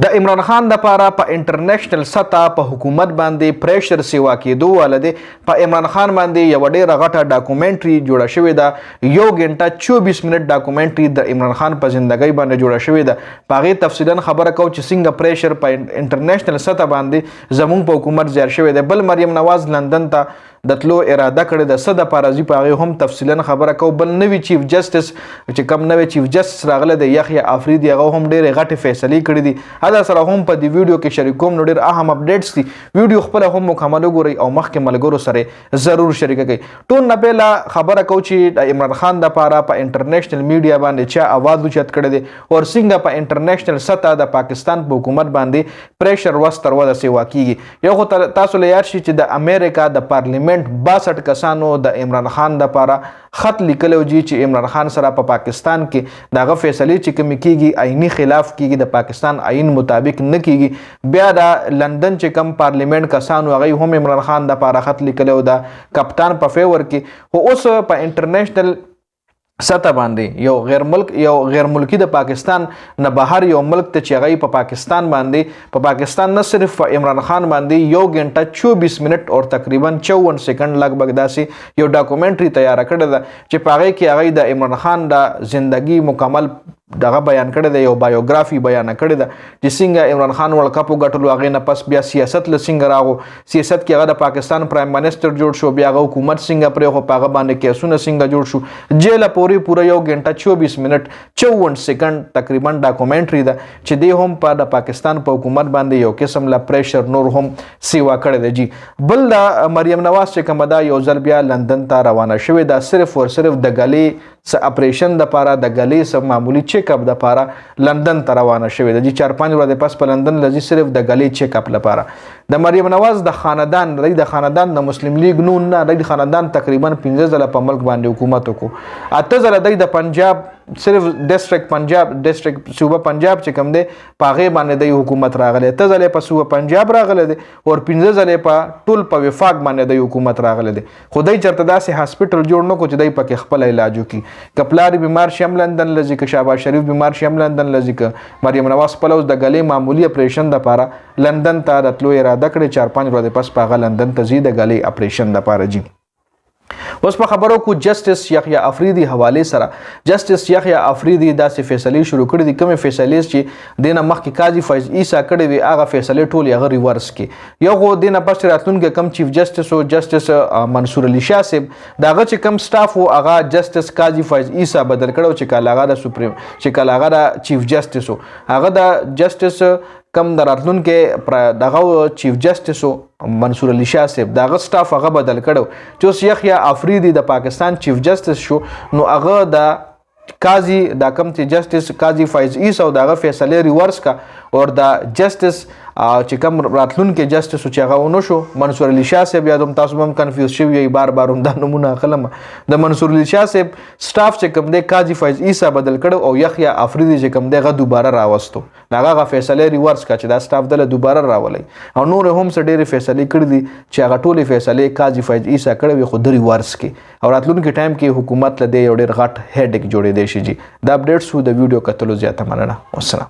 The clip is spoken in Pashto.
د عمران خان د پاره په انټرنیشنل سطح په حکومت باندې پریشر سیوا کېدو ولده په عمران خان باندې یو ډېره غټه ډاکومنټري جوړه شوې ده 1 غنټه 24 منټ ډاکومنټري د عمران خان په ژوندۍ باندې جوړه شوې ده په هغې تفصیلا خبره کوو چې څنګه پریشر په انټرنیشنل سطح باندې زموږ په حکومت زیات شوی دی بل مریم نواز لندن ته د تلو اراده کړې ده څه دپاره ځي په هغې هم تفصیلا خبره کوو بل نوي چیف جسټس چې کوم نوی چیف جسټس راغلی دی یحیی افریدي هغه هم ډېرې غټې فیصلې کړي دي دا سره هم په دې ویډیو کې شریک کوم نو ډېر اهم اپډیټس دي ویډیو خپله هم مکمل وګورئ او مخکې ملګرو سره ضرور شریکه کړئ ټول نه پهله خبره کوو چې د عمران خان دپاره په انټرنیشنل میډیا باندې چا اواز اوچت کړی دی او څنګه په انټرنیشنل سطح د پاکستان په حکومت باندې پریشر وستر وده سیوا کیږي یو خو تاسو له یاد شي چې د امریکا د پارلیمنت 62 کسانو د عمران خان دپاره خط لیکلی جی چې عمران خان سره په پاکستان کې دغه فیصلې چې کومې کیږي عیني خلاف کیږي د پاکستان عین مطابق نه کیږي بیا د لندن چې کم پارلیمنت کسانو هغوی هم عمران خان دپاره خط لیکلی د کپتان په فیور کې خو اوس په انټرنیشنل سطح باندې یو غیر ملکی د پاکستان نه بهر یو ملک ته چې هغوی په پاکستان باندې په پاکستان نه صرف عمران خان باندې 1 غنټه 24 منټ او تقریبا 54 سیکنډ لګبګ داسې یو ډاکومنټري تیاره کړې ده چې په هغې کې هغوی د عمران خان د زندگی مکمل دغه بیان کړی دی یو بایوګرافي بیان کړې ده چې څنګه عمران خان ورلډ کپ وګټلو هغې نه پس بیا سیاست له څنګه راغو سیاست کې هغه د پاکستان پرایم منسټر جوړ شو بیا هغه حکومت څنګه پرېښو په هغه باندې کیسونه څنګه جوړ شو جیله پوره 1 غنټه 24 منټ 54 سیکنډ تقریبا ډاکومنټري ده چې دی هم په د پاکستان په حکومت باندې یو قسم له پریشر نور هم سیوا کړی دی جی بل د مریم نواز چې کومه ده یو ځل بیا لندن ته روانه شوې ده صرف او صرف د ګلې څه اپریشن دپاره د ګلې څه معمولي چیک اپ دپاره لندن ته روانه شوې ده جی 4-5 ورځې پس په لندن لځي صرف د ګلې چیک اپ لپاره د مریم نواز د خاندان د خاندان د مسلم لیگ نون نه د خاندان تقریبا 15 ځله په ملک باندې حکومت وکړو 8 ځله د پنجاب صرف ډسټرکټ پنجاب ډسټرکټ صوبه پنجاب چې کوم دی په هغې باندې د حکومت راغلی 8 ځلې په صوبه پنجاب راغلی دی او 15 ځلې په ټول په وفاق باندې د حکومت راغلی دی خو دی چېرته داسې هاسپټل جوړ نه کړو چې دی پکې خپله علاج وکړي که پلار بیمار شي هم لندن لځي که شهباز شریف بیمار شي هم لندن لځي که مریم نواز خپله اوس د ګلې معمولي اپریشن دپاره لندن ته د تلو اراده کړې 4-5 ورځې پس په هغه لندن ته ځي د ګلې اپریشن دپاره ځي اوس په خبرو کو جسټس یحیی افریدي حواله سره جسټس یحیی افریدي داسې فیصلې شروع کړې دي کومې فیصلې چې دینه مخکې قاضي فیض عیسی کړې وي هغه فیصلې ټول هغه ریورس کې یو خو دینه پس راتلونکي کم چیف جسټس او جسټس منصور علي شاه صاحب دغه چې کم سټاف او هغه جسټس قاضي فیض عیسی بدل کړو چې کله هغه د سپریم چې کله هغه د چیف جسټس هغه د جسټس کم د راتلونکي دغه چیف جسټس منصور علي شاه صاحب دغه سټاف هغه بدل کړو چې اوس یحیی افریدي د پاکستان چیف جسټس شو نو هغه د قاضي دا کم چې جسټس قاضي فیض عیسی او دغه فیصلې ریورس کا او د جسټس چې کوم راتلونکي جسټس چې هغه ونه شو منصور علي شاه صاحب یادوم تاسو هم کنفیوز شوي یئ بار هم دا نمونه اخلم د منصور علي شاه صاحب سټاف چې کوم دی قاضي فیض عیسی بدل کړو او یحیی افریدي چې کوم دی هغه دوباره راوستو هغه فیصلې ریورس کا چې دا سټاف دله دوباره راولي او نور هم څه ډېرې فیصلې کړي دي چې هغه ټولې فیصلې قاضي فیض عیسی کړې وي خو د ریورس کې او راتلونکي ټایم کې حکومت له دې یو ډېر غټ هیډ جوړېدی شي جی دا اپډیټس وو د ویډیو کتلو زیاته مننه والسلام